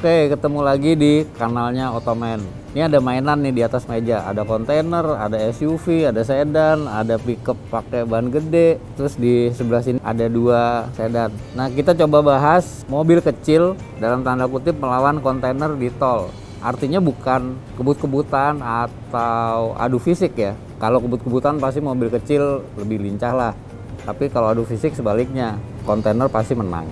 Oke, ketemu lagi di kanalnya Otomen. Ini ada mainan nih di atas meja. Ada kontainer, ada SUV, ada sedan, ada pickup pakai ban gede. Terus di sebelah sini ada 2 sedan. Nah, kita coba bahas mobil kecil dalam tanda kutip melawan kontainer di tol. Artinya bukan kebut-kebutan atau adu fisik ya. Kalau kebut-kebutan pasti mobil kecil lebih lincah lah. Tapi kalau adu fisik sebaliknya, kontainer pasti menang.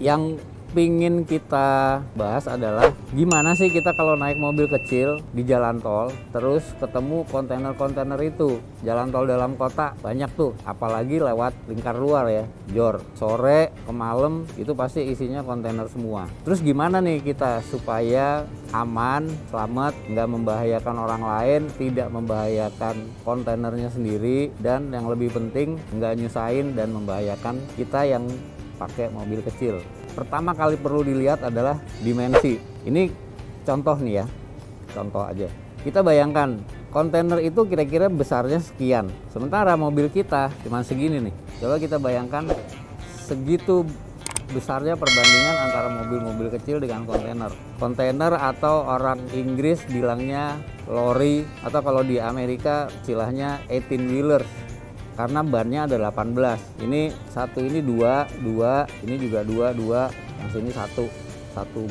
Yang pingin kita bahas adalah gimana sih kita kalau naik mobil kecil di jalan tol terus ketemu kontainer-kontainer itu. Jalan tol dalam kota banyak tuh, apalagi lewat lingkar luar ya, jor sore ke malam itu pasti isinya kontainer semua. Terus gimana nih kita supaya aman, selamat, nggak membahayakan orang lain, tidak membahayakan kontainernya sendiri, dan yang lebih penting nggak nyusahin dan membahayakan kita yang pakai mobil kecil. Pertama kali perlu dilihat adalah dimensi. Ini contoh nih ya, contoh aja. Kita bayangkan kontainer itu kira-kira besarnya sekian, sementara mobil kita cuma segini nih. Coba kita bayangkan segitu besarnya perbandingan antara mobil-mobil kecil dengan kontainer. Kontainer atau orang Inggris bilangnya lorry, atau kalau di Amerika istilahnya 18 wheeler. Karena bannya ada 18. Ini satu, ini dua, ini juga dua, yang sini satu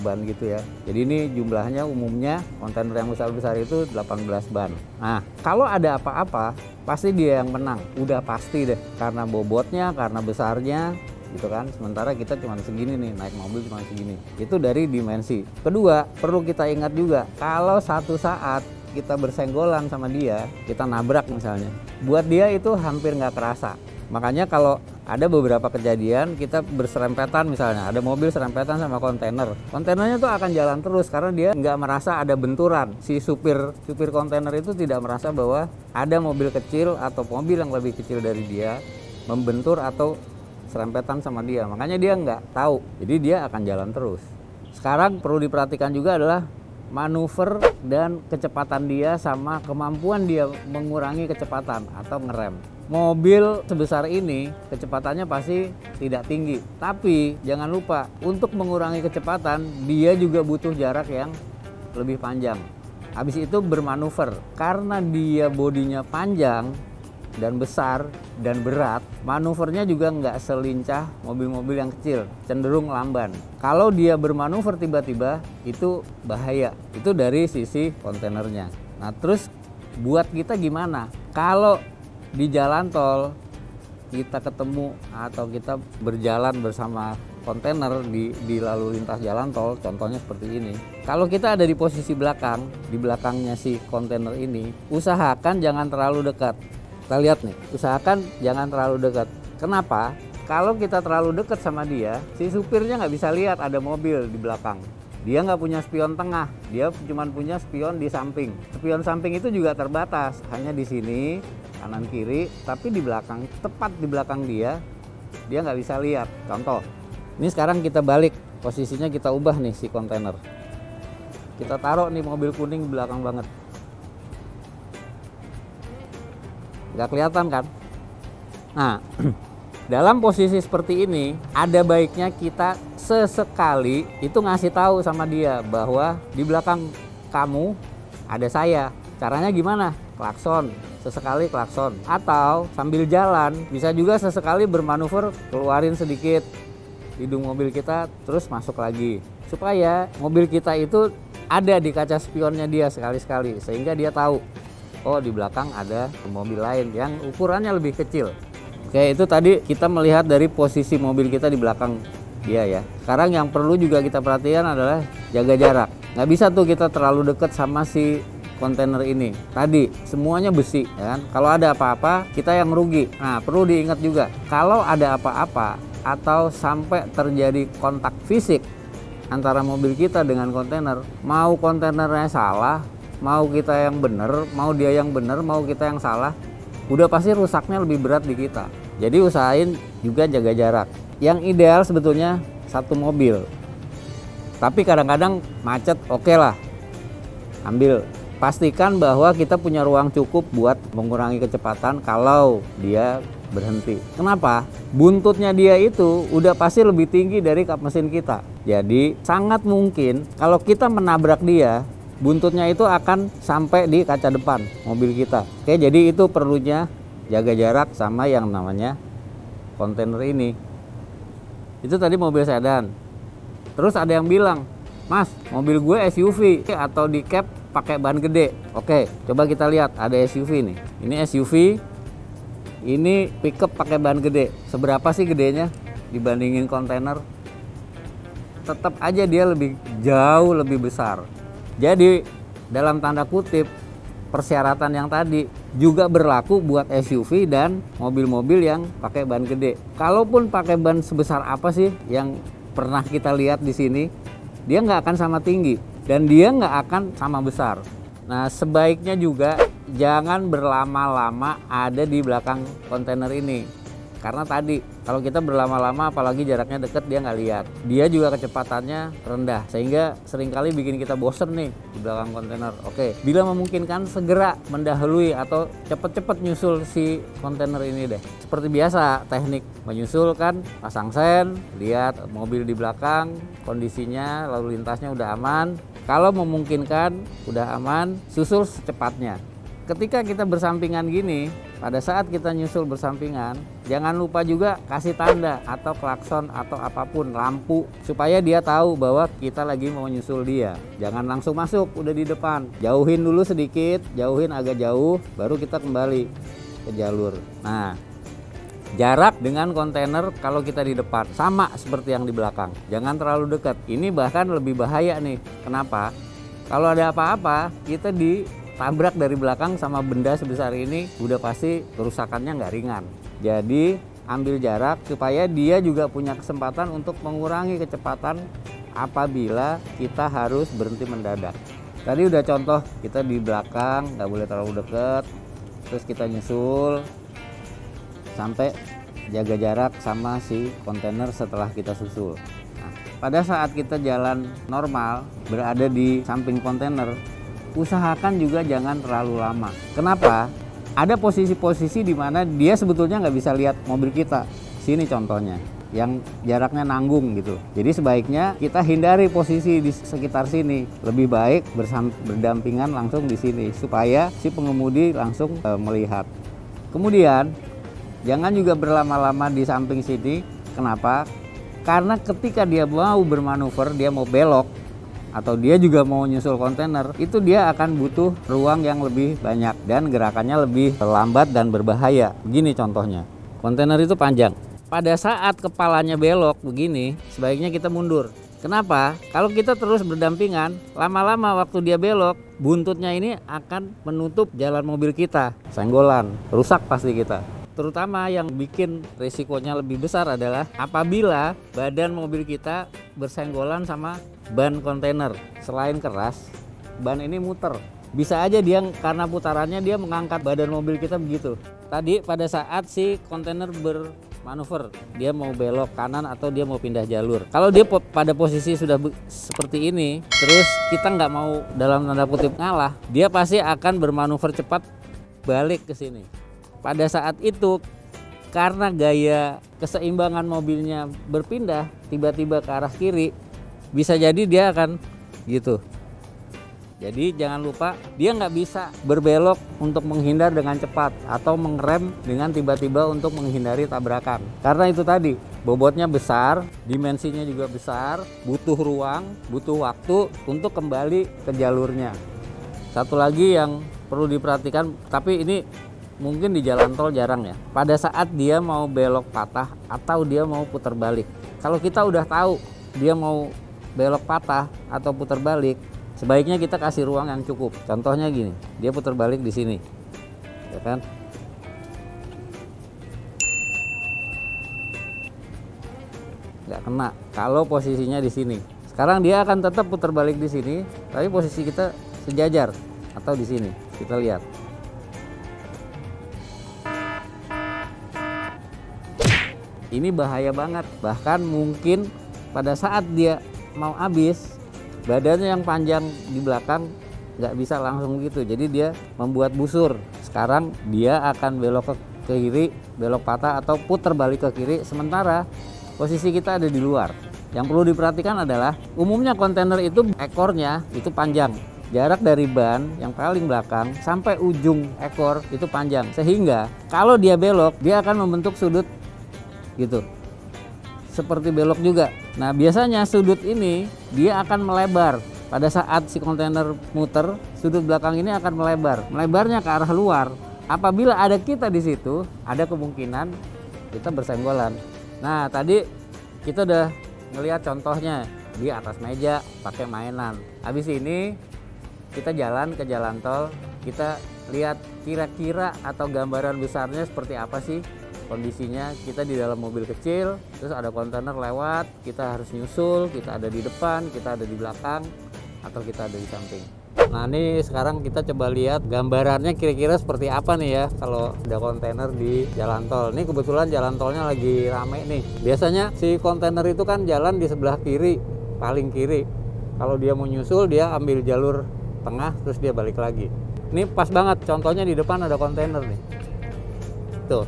ban gitu ya. Jadi ini jumlahnya umumnya kontainer yang besar-besar itu 18 ban. Nah, kalau ada apa-apa pasti dia yang menang. Udah pasti deh, karena bobotnya, karena besarnya gitu kan. Sementara kita cuma segini nih, naik mobil cuma segini. Itu dari dimensi. Kedua, perlu kita ingat juga, kalau satu saat kita bersenggolan sama dia, kita nabrak misalnya, buat dia itu hampir nggak kerasa. Makanya kalau ada beberapa kejadian kita berserempetan, misalnya ada mobil serempetan sama kontainer, kontainernya tuh akan jalan terus karena dia nggak merasa ada benturan. Si supir kontainer itu tidak merasa bahwa ada mobil kecil atau mobil yang lebih kecil dari dia membentur atau serempetan sama dia. Makanya dia nggak tahu, jadi dia akan jalan terus. Sekarang perlu diperhatikan juga adalah manuver dan kecepatan dia sama kemampuan dia mengurangi kecepatan atau ngerem. Mobil sebesar ini kecepatannya pasti tidak tinggi, tapi jangan lupa untuk mengurangi kecepatan dia juga butuh jarak yang lebih panjang. Habis itu bermanuver, karena dia bodinya panjang dan besar dan berat, manuvernya juga nggak selincah mobil-mobil yang kecil, cenderung lamban. Kalau dia bermanuver tiba-tiba itu bahaya. Itu dari sisi kontainernya. Nah, terus buat kita gimana? Kalau di jalan tol kita ketemu atau kita berjalan bersama kontainer di lalu lintas jalan tol, contohnya seperti ini. Kalau kita ada di posisi belakang, di belakangnya si kontainer ini, usahakan jangan terlalu dekat. Kita lihat nih, usahakan jangan terlalu dekat. Kenapa? Kalau kita terlalu dekat sama dia, si supirnya nggak bisa lihat ada mobil di belakang. Dia nggak punya spion tengah, dia cuma punya spion di samping. Spion samping itu juga terbatas, hanya di sini, kanan kiri, tapi di belakang, tepat di belakang dia nggak bisa lihat. Contoh, ini sekarang kita balik, posisinya kita ubah nih si kontainer. Kita taruh nih mobil kuning di belakang banget. Nggak kelihatan kan? Nah, dalam posisi seperti ini ada baiknya kita sesekali itu ngasih tahu sama dia bahwa di belakang kamu ada saya. Caranya gimana? Klakson, sesekali klakson. Atau sambil jalan bisa juga sesekali bermanuver, keluarin sedikit hidung mobil kita terus masuk lagi. Supaya mobil kita itu ada di kaca spionnya dia sekali-sekali, sehingga dia tahu, oh di belakang ada mobil lain yang ukurannya lebih kecil. Oke, itu tadi kita melihat dari posisi mobil kita di belakang dia ya. Sekarang yang perlu juga kita perhatikan adalah jaga jarak. Nggak bisa tuh kita terlalu dekat sama si kontainer ini. Tadi semuanya besi ya kan. Kalau ada apa-apa kita yang rugi. Nah, perlu diingat juga, kalau ada apa-apa atau sampai terjadi kontak fisik antara mobil kita dengan kontainer, mau kontainernya salah, mau kita yang bener, mau dia yang bener, mau kita yang salah, udah pasti rusaknya lebih berat di kita. Jadi usahain juga jaga jarak. Yang ideal sebetulnya satu mobil, tapi kadang-kadang macet, oke lah, ambil. Pastikan bahwa kita punya ruang cukup buat mengurangi kecepatan kalau dia berhenti. Kenapa? Buntutnya dia itu udah pasti lebih tinggi dari kap mesin kita. Jadi sangat mungkin kalau kita menabrak dia, buntutnya itu akan sampai di kaca depan mobil kita. Oke, jadi itu perlunya jaga jarak sama yang namanya kontainer ini. Itu tadi mobil sedan. Terus ada yang bilang, "Mas, mobil gue SUV atau di cab pakai ban gede." Oke, coba kita lihat, ada SUV nih. Ini SUV, ini pickup pakai ban gede. Seberapa sih gedenya dibandingin kontainer? Tetap aja dia jauh lebih besar. Jadi dalam tanda kutip, persyaratan yang tadi juga berlaku buat SUV dan mobil-mobil yang pakai ban gede. Kalaupun pakai ban sebesar apa sih yang pernah kita lihat di sini, dia nggak akan sama tinggi dan dia nggak akan sama besar. Nah, sebaiknya juga jangan berlama-lama ada di belakang kontainer ini. Karena tadi kalau kita berlama-lama apalagi jaraknya deket, dia nggak lihat. Dia juga kecepatannya rendah sehingga seringkali bikin kita bosen nih di belakang kontainer. Oke, bila memungkinkan segera mendahului atau cepet-cepet nyusul si kontainer ini deh. Seperti biasa teknik menyusul kan, pasang sen, lihat mobil di belakang, kondisinya lalu lintasnya udah aman. Kalau memungkinkan udah aman, susul secepatnya. Ketika kita bersampingan gini, pada saat kita nyusul bersampingan, jangan lupa juga kasih tanda atau klakson atau apapun, lampu, supaya dia tahu bahwa kita lagi mau nyusul dia. Jangan langsung masuk, udah di depan. Jauhin dulu sedikit, jauhin agak jauh, baru kita kembali ke jalur. Nah, jarak dengan kontainer kalau kita di depan sama seperti yang di belakang. Jangan terlalu dekat. Ini bahkan lebih bahaya nih. Kenapa? Kalau ada apa-apa, kita ditabrak dari belakang sama benda sebesar ini, udah pasti kerusakannya nggak ringan. Jadi ambil jarak supaya dia juga punya kesempatan untuk mengurangi kecepatan apabila kita harus berhenti mendadak. Tadi udah contoh kita di belakang, nggak boleh terlalu dekat, terus kita nyusul sampai jaga jarak sama si kontainer setelah kita susul. Nah, pada saat kita jalan normal berada di samping kontainer, usahakan juga jangan terlalu lama. Kenapa? Ada posisi-posisi di mana dia sebetulnya nggak bisa lihat mobil kita. Sini contohnya, yang jaraknya nanggung gitu. Jadi sebaiknya kita hindari posisi di sekitar sini. Lebih baik berdampingan langsung di sini supaya si pengemudi langsung melihat. Kemudian jangan juga berlama-lama di samping sini. Kenapa? Karena ketika dia mau bermanuver, dia mau belok, atau dia juga mau nyusul kontainer, itu dia akan butuh ruang yang lebih banyak dan gerakannya lebih lambat dan berbahaya. Begini contohnya, kontainer itu panjang. Pada saat kepalanya belok begini, sebaiknya kita mundur. Kenapa? Kalau kita terus berdampingan, lama-lama waktu dia belok, buntutnya ini akan menutup jalan mobil kita. Senggolan, rusak pasti kita. Terutama yang bikin risikonya lebih besar adalah apabila badan mobil kita bersenggolan sama ban kontainer. Selain keras, ban ini muter. Bisa aja dia karena putarannya dia mengangkat badan mobil kita begitu. Tadi pada saat si kontainer bermanuver, dia mau belok kanan atau dia mau pindah jalur. Kalau dia pada posisi sudah seperti ini, terus kita nggak mau dalam tanda kutip ngalah, dia pasti akan bermanuver cepat balik ke sini. Pada saat itu, karena gaya keseimbangan mobilnya berpindah tiba-tiba ke arah kiri, bisa jadi dia akan gitu. Jadi jangan lupa, dia nggak bisa berbelok untuk menghindar dengan cepat atau mengerem dengan tiba-tiba untuk menghindari tabrakan. Karena itu tadi, bobotnya besar, dimensinya juga besar, butuh ruang, butuh waktu untuk kembali ke jalurnya. Satu lagi yang perlu diperhatikan, tapi ini mungkin di jalan tol jarang ya. Pada saat dia mau belok patah atau dia mau putar balik. Kalau kita udah tahu dia mau belok patah atau putar balik, sebaiknya kita kasih ruang yang cukup. Contohnya gini, dia putar balik di sini, ya kan? Nggak kena. Kalau posisinya di sini, sekarang dia akan tetap putar balik di sini, tapi posisi kita sejajar atau di sini. Kita lihat. Ini bahaya banget, bahkan mungkin pada saat dia mau habis, badannya yang panjang di belakang nggak bisa langsung gitu, jadi dia membuat busur. Sekarang dia akan belok ke ke kiri, belok patah atau putar balik ke kiri, sementara posisi kita ada di luar. Yang perlu diperhatikan adalah umumnya kontainer itu ekornya itu panjang. Jarak dari ban yang paling belakang sampai ujung ekor itu panjang. Sehingga kalau dia belok, dia akan membentuk sudut gitu. Seperti belok juga. Nah, biasanya sudut ini dia akan melebar. Pada saat si kontainer muter, sudut belakang ini akan melebar. Melebarnya ke arah luar. Apabila ada kita di situ, ada kemungkinan kita bersenggolan. Nah, tadi kita udah ngelihat contohnya di atas meja pakai mainan. Habis ini kita jalan ke jalan tol, kita lihat kira-kira atau gambaran besarnya seperti apa sih kondisinya. Kita di dalam mobil kecil, terus ada kontainer lewat, kita harus nyusul, kita ada di depan, kita ada di belakang, atau kita ada di samping. Nah, ini sekarang kita coba lihat gambarannya kira-kira seperti apa nih ya kalau ada kontainer di jalan tol. Ini kebetulan jalan tolnya lagi rame nih. Biasanya si kontainer itu kan jalan di sebelah kiri, paling kiri. Kalau dia mau nyusul, dia ambil jalur tengah terus dia balik lagi. Ini pas banget contohnya di depan ada kontainer nih. Tuh.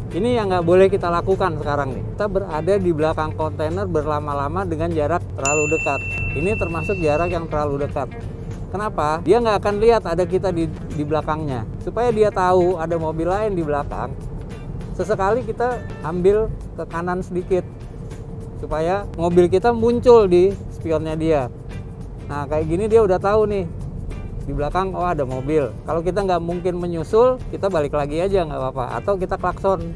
Ini yang nggak boleh kita lakukan sekarang nih. Kita berada di belakang kontainer berlama-lama dengan jarak terlalu dekat. Ini termasuk jarak yang terlalu dekat. Kenapa? Dia nggak akan lihat ada kita di belakangnya. Supaya dia tahu ada mobil lain di belakang, sesekali kita ambil ke kanan sedikit. Supaya mobil kita muncul di spionnya dia. Nah, kayak gini dia udah tahu nih. Di belakang, oh ada mobil. Kalau kita nggak mungkin menyusul, kita balik lagi aja nggak apa-apa. Atau kita klakson,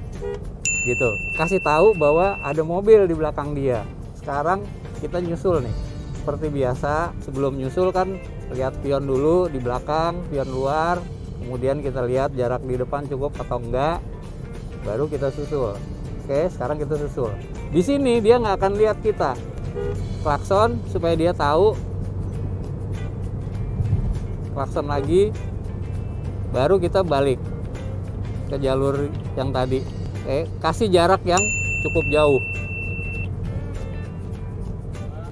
gitu. Kasih tahu bahwa ada mobil di belakang dia. Sekarang kita nyusul nih. Seperti biasa, sebelum nyusul kan lihat pion dulu di belakang, pion luar. Kemudian kita lihat jarak di depan cukup atau enggak. Baru kita susul. Oke, sekarang kita susul. Di sini dia nggak akan lihat kita. Klakson supaya dia tahu. Klakson lagi, baru kita balik ke jalur yang tadi. Kasih jarak yang cukup jauh.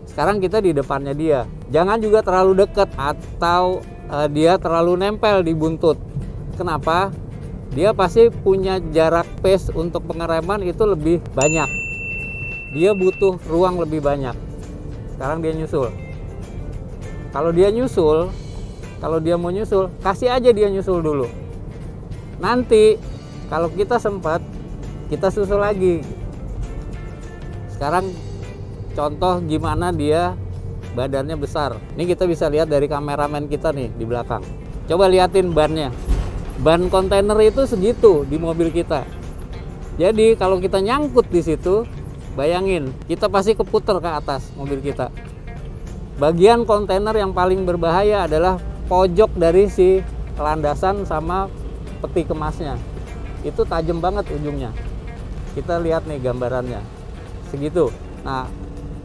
Sekarang kita di depannya dia. Jangan juga terlalu dekat atau dia terlalu nempel di buntut. Kenapa? Dia pasti punya jarak pace untuk pengereman itu lebih banyak. Dia butuh ruang lebih banyak. Sekarang dia nyusul. Kalau dia mau nyusul, kasih aja dia nyusul dulu. Nanti kalau kita sempat, kita susul lagi. Sekarang contoh gimana dia badannya besar. Ini kita bisa lihat dari kameramen kita nih di belakang. Coba liatin bannya. Ban kontainer itu segitu di mobil kita. Jadi kalau kita nyangkut di situ, bayangin kita pasti keputar ke atas mobil kita. Bagian kontainer yang paling berbahaya adalah pojok dari si landasan sama peti kemasnya. Itu tajam banget ujungnya. Kita lihat nih gambarannya. Segitu. Nah,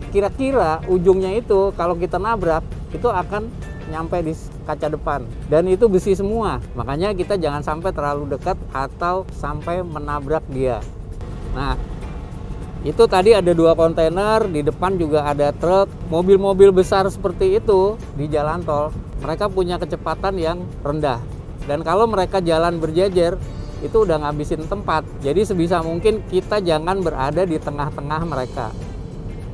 kira-kira ujungnya itu kalau kita nabrak itu akan nyampe di kaca depan. Dan itu besi semua. Makanya kita jangan sampai terlalu dekat atau sampai menabrak dia. Nah, itu tadi ada 2 kontainer, di depan juga ada truk. Mobil-mobil besar seperti itu di jalan tol, mereka punya kecepatan yang rendah. Dan kalau mereka jalan berjejer, itu udah ngabisin tempat. Jadi sebisa mungkin kita jangan berada di tengah-tengah mereka.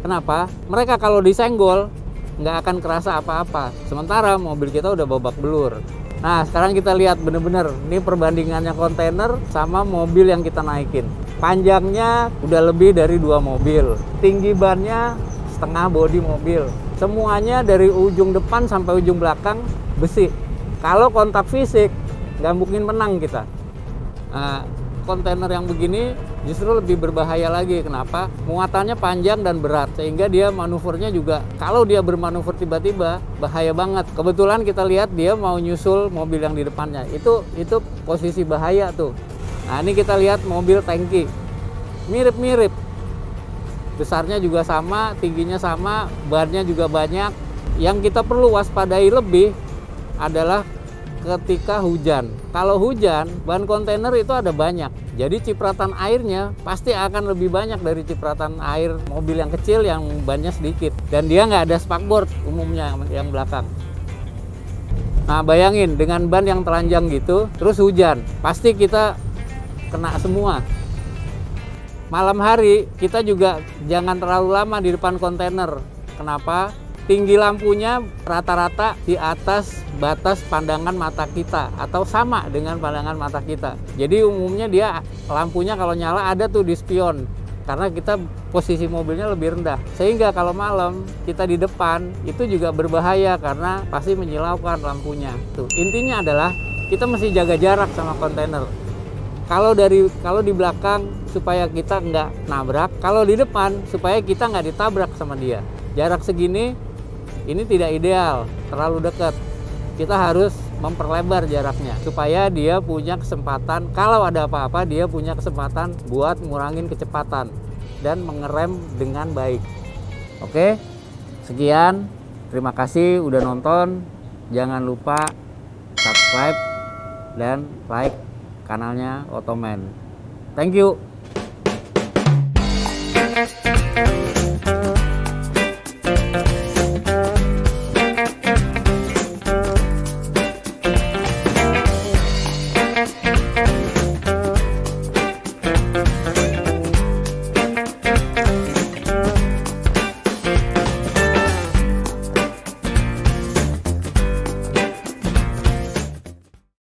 Kenapa? Mereka kalau disenggol, nggak akan kerasa apa-apa. Sementara mobil kita udah babak belur. Nah, sekarang kita lihat bener-bener. Ini perbandingannya kontainer sama mobil yang kita naikin. Panjangnya udah lebih dari 2 mobil. Tinggi bannya setengah bodi mobil. Semuanya dari ujung depan sampai ujung belakang besi. Kalau kontak fisik, nggak mungkin menang kita. Nah, kontainer yang begini justru lebih berbahaya lagi. Kenapa? Muatannya panjang dan berat, sehingga dia manuvernya juga, kalau dia bermanuver tiba-tiba, bahaya banget. Kebetulan kita lihat dia mau nyusul mobil yang di depannya. Itu posisi bahaya tuh. Nah, ini kita lihat mobil tangki. Mirip-mirip. Besarnya juga sama, tingginya sama, bannya juga banyak. Yang kita perlu waspadai lebih adalah ketika hujan. Kalau hujan, ban kontainer itu ada banyak. Jadi cipratan airnya pasti akan lebih banyak dari cipratan air mobil yang kecil yang bannya sedikit. Dan dia nggak ada spakbor umumnya yang belakang. Nah, bayangin dengan ban yang telanjang gitu, terus hujan. Pasti kita kena semua. Malam hari kita juga jangan terlalu lama di depan kontainer. Kenapa? Tinggi lampunya rata-rata di atas batas pandangan mata kita atau sama dengan pandangan mata kita. Jadi umumnya dia lampunya kalau nyala ada tuh di spion, karena kita posisi mobilnya lebih rendah. Sehingga kalau malam kita di depan itu juga berbahaya karena pasti menyilaukan lampunya. Tuh, intinya adalah kita mesti jaga jarak sama kontainer. Kalau di belakang supaya kita nggak nabrak, kalau di depan supaya kita nggak ditabrak sama dia. Jarak segini ini tidak ideal, terlalu dekat. Kita harus memperlebar jaraknya supaya dia punya kesempatan, kalau ada apa-apa dia punya kesempatan buat ngurangin kecepatan dan mengerem dengan baik. Oke, sekian. Terima kasih udah nonton. Jangan lupa subscribe dan like kanalnya Otoman. Thank you.